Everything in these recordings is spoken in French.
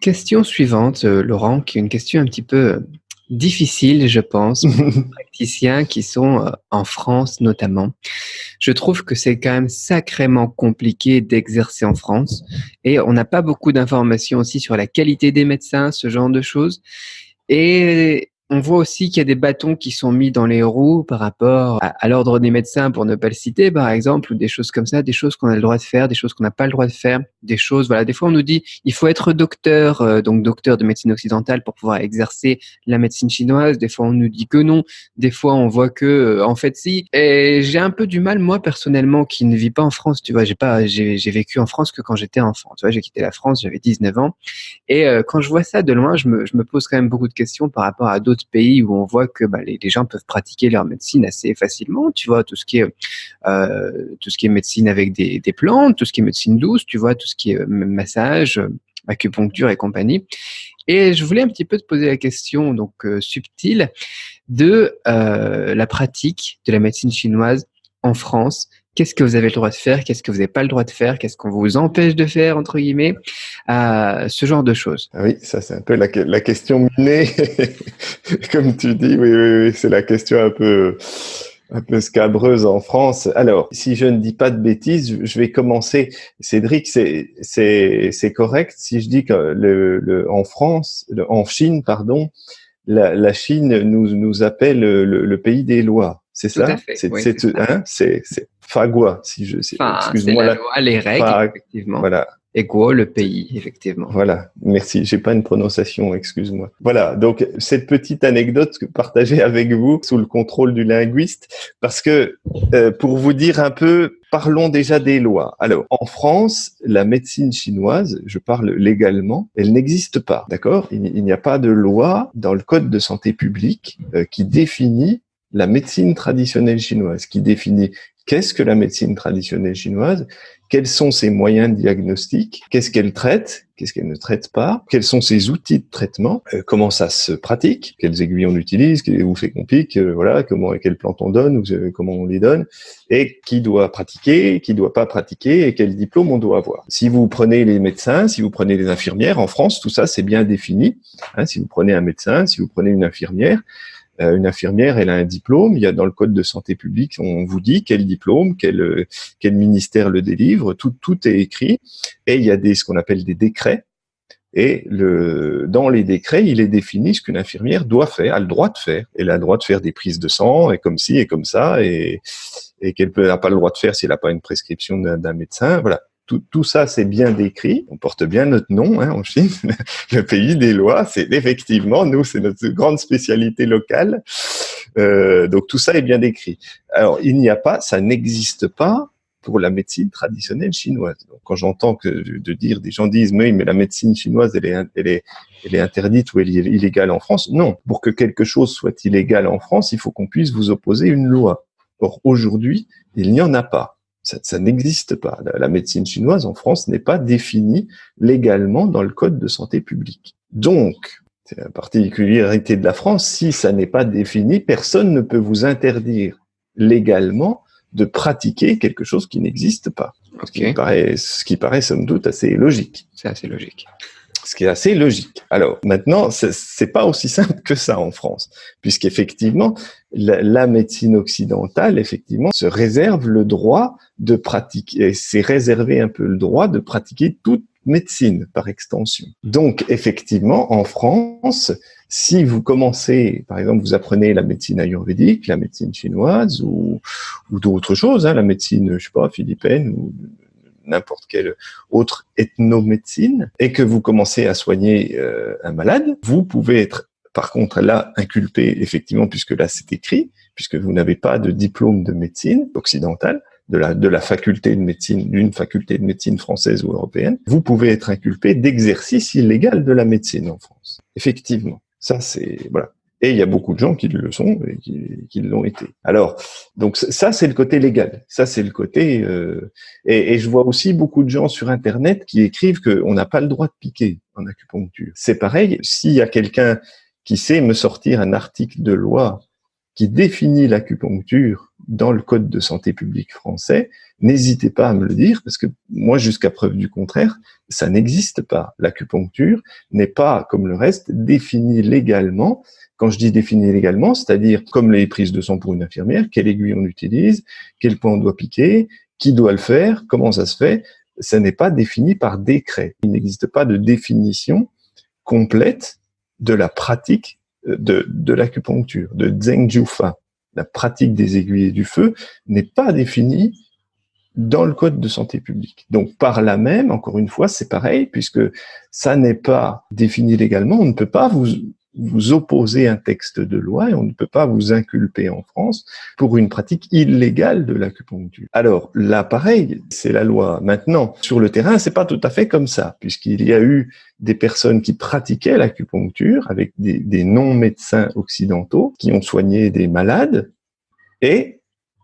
Question suivante, Laurent, qui est une question un petit peu difficile, je pense, pour les praticiens qui sont en France notamment. Je trouve que c'est quand même sacrément compliqué d'exercer en France et on n'a pas beaucoup d'informations aussi sur la qualité des médecins, ce genre de choses. Et on voit aussi qu'il y a des bâtons qui sont mis dans les roues par rapport à l'ordre des médecins, pour ne pas le citer, par exemple, ou des choses comme ça, des choses qu'on a le droit de faire, des choses qu'on n'a pas le droit de faire, des choses, voilà. Des fois, on nous dit, il faut être docteur, donc docteur de médecine occidentale pour pouvoir exercer la médecine chinoise. Des fois, on nous dit que non. Des fois, on voit que, en fait, si. Et j'ai un peu du mal, moi, personnellement, qui ne vis pas en France, tu vois, j'ai vécu en France que quand j'étais enfant. Tu vois, j'ai quitté la France, j'avais 19 ans. Et quand je vois ça de loin, je me pose quand même beaucoup de questions par rapport à d'autres pays où on voit que les gens peuvent pratiquer leur médecine assez facilement. Tu vois, tout ce qui est médecine avec des plantes, tout ce qui est médecine douce, tu vois, tout ce qui est massage, acupuncture et compagnie. Et je voulais un petit peu te poser la question, donc subtile, de la pratique de la médecine chinoise en France. Qu'est-ce que vous avez le droit de faire? Qu'est-ce que vous n'avez pas le droit de faire? Qu'est-ce qu'on vous empêche de faire, entre guillemets? Ce genre de choses. Ah oui, ça c'est un peu la question minée, comme tu dis. Oui, oui, oui, c'est la question un peu scabreuse en France. Alors, si je ne dis pas de bêtises, je vais commencer. Cédric, c'est correct si je dis que en France, en Chine, pardon, la Chine nous appelle le pays des lois. C'est Tout à ça? fait, oui, c'est ça. C'est Fagua, Enfin, c'est excuse-moi la loi, les règles, Fa- effectivement. voilà. Et quoi, le pays, effectivement. Voilà, merci. J'ai pas une prononciation, excuse-moi. Voilà, donc cette petite anecdote partagée avec vous sous le contrôle du linguiste, parce que pour vous dire un peu, parlons déjà des lois. Alors, en France, la médecine chinoise, je parle légalement, elle n'existe pas, d'accord? Il n'y a pas de loi dans le Code de santé publique qui définit la médecine traditionnelle chinoise, qui définit qu'est-ce que la médecine traditionnelle chinoise, quels sont ses moyens de diagnostic, qu'est-ce qu'elle traite, qu'est-ce qu'elle ne traite pas, quels sont ses outils de traitement, comment ça se pratique, quels aiguilles on utilise, où fait qu'on pique, voilà, quelles plantes on donne, comment on les donne, et qui doit pratiquer, qui doit pas pratiquer, et quel diplôme on doit avoir. Si vous prenez les médecins, si vous prenez les infirmières, en France, tout ça c'est bien défini. Hein, si vous prenez un médecin, si vous prenez une infirmière, elle a un diplôme. Il y a dans le code de santé publique, on vous dit quel diplôme, quel ministère le délivre. Tout est écrit. Et il y a ce qu'on appelle des décrets. Et dans les décrets, il est défini ce qu'une infirmière doit faire, a le droit de faire. Elle a le droit de faire des prises de sang, et comme ci, et comme ça, et qu'elle n'a pas le droit de faire si elle n'a pas une prescription d'un médecin. Voilà. Tout ça, c'est bien décrit. On porte bien notre nom en Chine, le pays des lois. C'est effectivement, nous, c'est notre grande spécialité locale. Donc tout ça est bien décrit. Alors, ça n'existe pas pour la médecine traditionnelle chinoise. Donc, quand j'entends des gens disent, mais la médecine chinoise, elle est interdite ou elle est illégale en France. Non. Pour que quelque chose soit illégal en France, il faut qu'on puisse vous opposer une loi. Or, aujourd'hui, il n'y en a pas. Ça n'existe pas. La médecine chinoise en France n'est pas définie légalement dans le code de santé publique. Donc, c'est la particularité de la France, si ça n'est pas défini, personne ne peut vous interdire légalement de pratiquer quelque chose qui n'existe pas. Ok, Ce qui paraît somme toute assez logique. c'est assez logique. Ce qui est assez logique. Alors maintenant, c'est pas aussi simple que ça en France, puisqu'effectivement, la médecine occidentale, effectivement, se réserve le droit de pratiquer, c'est réservé un peu le droit de pratiquer toute médecine par extension. Donc, effectivement, en France, si vous commencez, par exemple, vous apprenez la médecine ayurvédique, la médecine chinoise ou d'autres choses, la médecine, je sais pas, philippine ou n'importe quelle autre ethnomédecine, et que vous commencez à soigner un malade, vous pouvez être, par contre, là, inculpé, effectivement, puisque là, c'est écrit, puisque vous n'avez pas de diplôme de médecine occidentale, de la faculté de médecine, d'une faculté de médecine française ou européenne, vous pouvez être inculpé d'exercice illégal de la médecine en France. Effectivement. Ça, voilà. Et il y a beaucoup de gens qui le sont et qui l'ont été. Alors, donc ça, c'est le côté légal. Ça, c'est le côté... et je vois aussi beaucoup de gens sur Internet qui écrivent qu'on n'a pas le droit de piquer en acupuncture. C'est pareil, s'il y a quelqu'un qui sait me sortir un article de loi qui définit l'acupuncture dans le Code de santé publique français, n'hésitez pas à me le dire, parce que moi, jusqu'à preuve du contraire, ça n'existe pas. L'acupuncture n'est pas, comme le reste, définie légalement. Quand je dis définie légalement, c'est-à-dire comme les prises de sang pour une infirmière, quelle aiguille on utilise, quel point on doit piquer, qui doit le faire, comment ça se fait, ça n'est pas défini par décret. Il n'existe pas de définition complète de la pratique de l'acupuncture, de Zheng Jiufa. La pratique des aiguilles et du feu n'est pas définie dans le code de santé publique. Donc, par là même, encore une fois, c'est pareil, puisque ça n'est pas défini légalement, on ne peut pas vous opposer un texte de loi et on ne peut pas vous inculper en France pour une pratique illégale de l'acupuncture. Alors, là, pareil, c'est la loi. Maintenant, sur le terrain, c'est pas tout à fait comme ça, puisqu'il y a eu des personnes qui pratiquaient l'acupuncture avec des non-médecins occidentaux qui ont soigné des malades et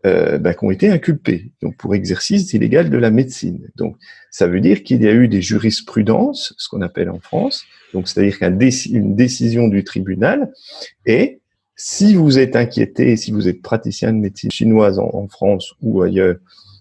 qui ont été inculpés, donc pour exercice illégal de la médecine. Donc, ça veut dire qu'il y a eu des jurisprudences, ce qu'on appelle en France, donc c'est-à-dire qu'une décision du tribunal, et si vous êtes inquiété, si vous êtes praticien de médecine chinoise en France ou ailleurs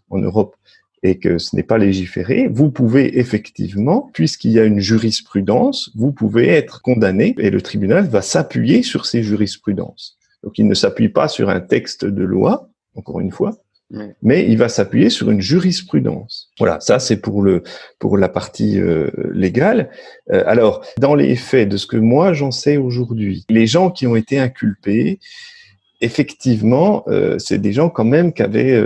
en Europe, et que ce n'est pas légiféré, vous pouvez effectivement, puisqu'il y a une jurisprudence, vous pouvez être condamné, et le tribunal va s'appuyer sur ces jurisprudences. Donc, il ne s'appuie pas sur un texte de loi, encore une fois, mais il va s'appuyer sur une jurisprudence. Voilà, ça c'est pour la partie légale. Alors, dans les faits, de ce que moi j'en sais aujourd'hui, les gens qui ont été inculpés, effectivement, c'est des gens quand même qui avaient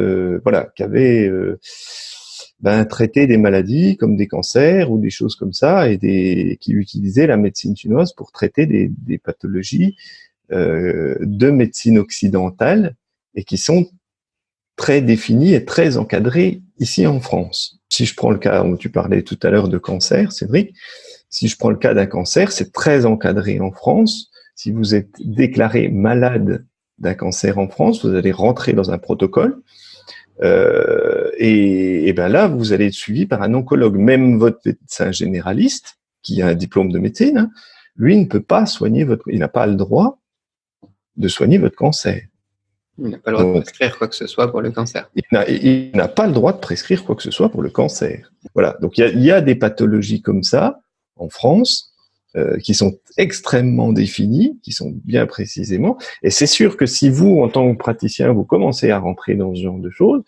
traité des maladies comme des cancers ou des choses comme ça, et qui utilisaient la médecine chinoise pour traiter des pathologies de médecine occidentale et qui sont très définis et très encadrés ici en France. Si je prends le cas où tu parlais tout à l'heure de cancer, Cédric, si je prends le cas d'un cancer, c'est très encadré en France. Si vous êtes déclaré malade d'un cancer en France, vous allez rentrer dans un protocole et ben là, vous allez être suivi par un oncologue. Même votre médecin généraliste, qui a un diplôme de médecine, lui ne peut pas il n'a pas le droit de soigner votre cancer. Il n'a pas le droit de prescrire quoi que ce soit pour le cancer. Il n'a pas le droit de prescrire quoi que ce soit pour le cancer. Voilà. Donc, il y a des pathologies comme ça en France qui sont extrêmement définies, qui sont bien précisément. Et c'est sûr que si vous, en tant que praticien, vous commencez à rentrer dans ce genre de choses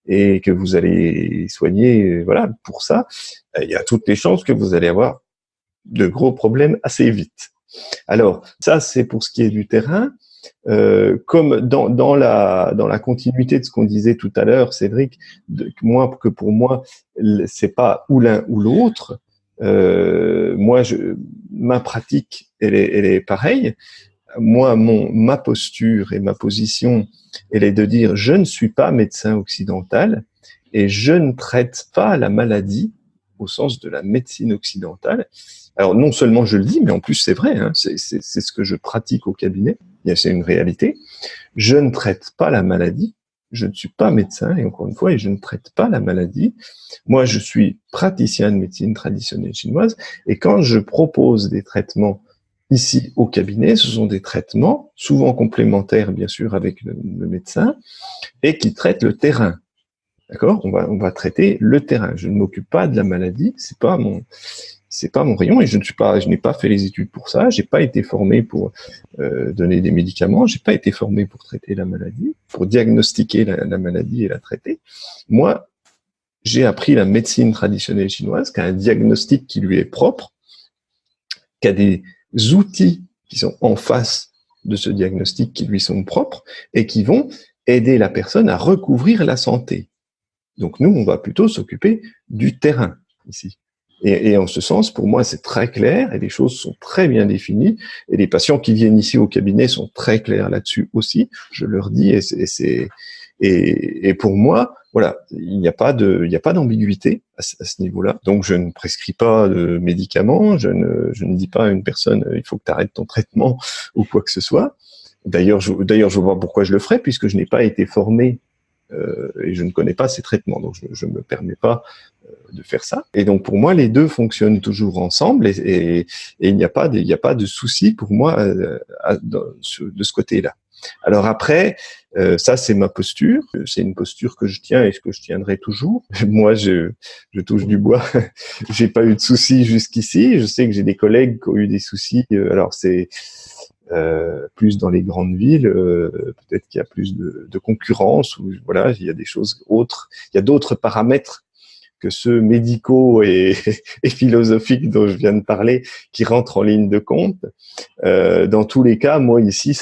et que vous allez soigner, voilà, pour ça, il y a toutes les chances que vous allez avoir de gros problèmes assez vite. Alors, ça, c'est pour ce qui est du terrain. Comme dans la continuité de ce qu'on disait tout à l'heure, Cédric, pour moi, c'est pas ou l'un ou l'autre. Ma pratique, elle est pareille. Moi, ma posture et ma position, elle est de dire je ne suis pas médecin occidental et je ne traite pas la maladie au sens de la médecine occidentale. Alors non seulement je le dis, mais en plus c'est vrai, hein, c'est ce que je pratique au cabinet. C'est une réalité. Je ne traite pas la maladie. Je ne suis pas médecin, et encore une fois, et je ne traite pas la maladie. Moi, je suis praticien de médecine traditionnelle chinoise, et quand je propose des traitements ici au cabinet, ce sont des traitements souvent complémentaires, bien sûr, avec le médecin, et qui traitent le terrain. D'accord ? On va traiter le terrain. Je ne m'occupe pas de la maladie. C'est pas mon rayon, et je n'ai pas fait les études pour ça. J'ai pas été formé pour donner des médicaments. J'ai pas été formé pour traiter la maladie, pour diagnostiquer la maladie et la traiter. Moi, j'ai appris la médecine traditionnelle chinoise, qui a un diagnostic qui lui est propre, qui a des outils qui sont en face de ce diagnostic qui lui sont propres et qui vont aider la personne à recouvrir la santé. Donc nous, on va plutôt s'occuper du terrain ici. Et en ce sens, pour moi, c'est très clair et les choses sont très bien définies. Et les patients qui viennent ici au cabinet sont très clairs là-dessus aussi. Je leur dis, et pour moi, voilà, il n'y a pas d'ambiguïté à ce niveau-là. Donc, je ne prescris pas de médicaments. Je ne dis pas à une personne, il faut que tu arrêtes ton traitement ou quoi que ce soit. D'ailleurs, je vois pourquoi je le ferais, puisque je n'ai pas été formé et je ne connais pas ces traitements, donc je ne me permets pas de faire ça. Et donc pour moi, les deux fonctionnent toujours ensemble, et il n'y a pas de souci pour moi de ce côté-là. Alors après, ça c'est ma posture, c'est une posture que je tiens et que je tiendrai toujours. Moi, je touche du bois, j'ai pas eu de soucis jusqu'ici. Je sais que j'ai des collègues qui ont eu des soucis. Alors c'est plus dans les grandes villes, peut-être qu'il y a plus de concurrence ou voilà, il y a des choses autres, il y a d'autres paramètres que ceux médicaux et philosophiques dont je viens de parler qui rentrent en ligne de compte. Dans tous les cas, moi ici,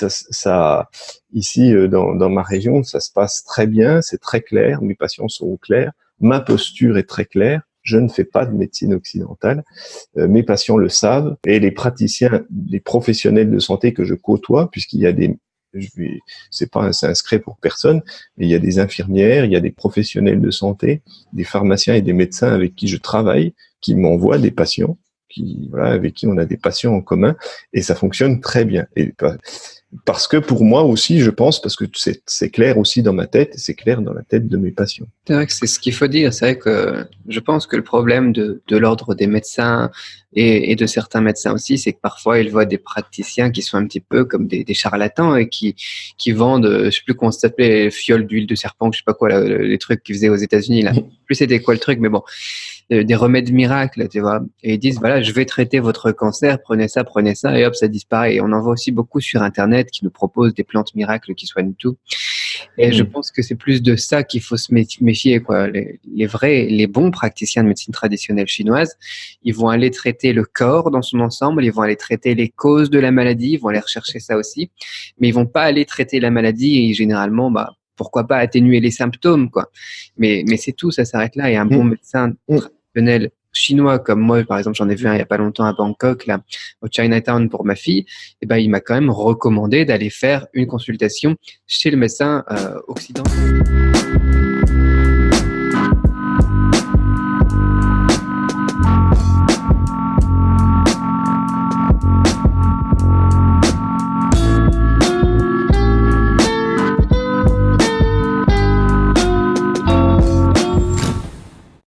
ici dans ma région, ça se passe très bien, c'est très clair, mes patients sont au clair, ma posture est très claire. Je ne fais pas de médecine occidentale. Mes patients le savent et les praticiens, les professionnels de santé que je côtoie, puisqu'il y a c'est un secret pour personne, mais il y a des infirmières, il y a des professionnels de santé, des pharmaciens et des médecins avec qui je travaille, qui m'envoient des patients, avec qui on a des patients en commun, et ça fonctionne très bien. Et parce que pour moi aussi, je pense, parce que c'est clair aussi dans ma tête, et c'est clair dans la tête de mes patients. C'est vrai que c'est ce qu'il faut dire. C'est vrai que je pense que le problème de l'ordre des médecins et de certains médecins aussi, c'est que parfois ils voient des praticiens qui sont un petit peu comme des charlatans et qui vendent, je sais plus comment ça s'appelait, les fioles d'huile de serpent, je sais pas quoi, là, les trucs qu'ils faisaient aux États-Unis là. Plus c'était quoi le truc, mais bon, des remèdes miracles, tu vois. Et ils disent voilà, je vais traiter votre cancer, prenez ça, et hop, ça disparaît. Et on en voit aussi beaucoup sur Internet qui nous proposent des plantes miracles qui soignent tout. Et je pense que c'est plus de ça qu'il faut se méfier, quoi. Les bons praticiens de médecine traditionnelle chinoise, ils vont aller traiter le corps dans son ensemble, ils vont aller traiter les causes de la maladie, ils vont aller rechercher ça aussi, mais ils vont pas aller traiter la maladie et généralement, pourquoi pas atténuer les symptômes, quoi. Mais c'est tout, ça s'arrête là. Et un bon médecin traditionnel chinois comme moi, par exemple, j'en ai vu un il y a pas longtemps à Bangkok, là, au Chinatown pour ma fille, et il m'a quand même recommandé d'aller faire une consultation chez le médecin occidental.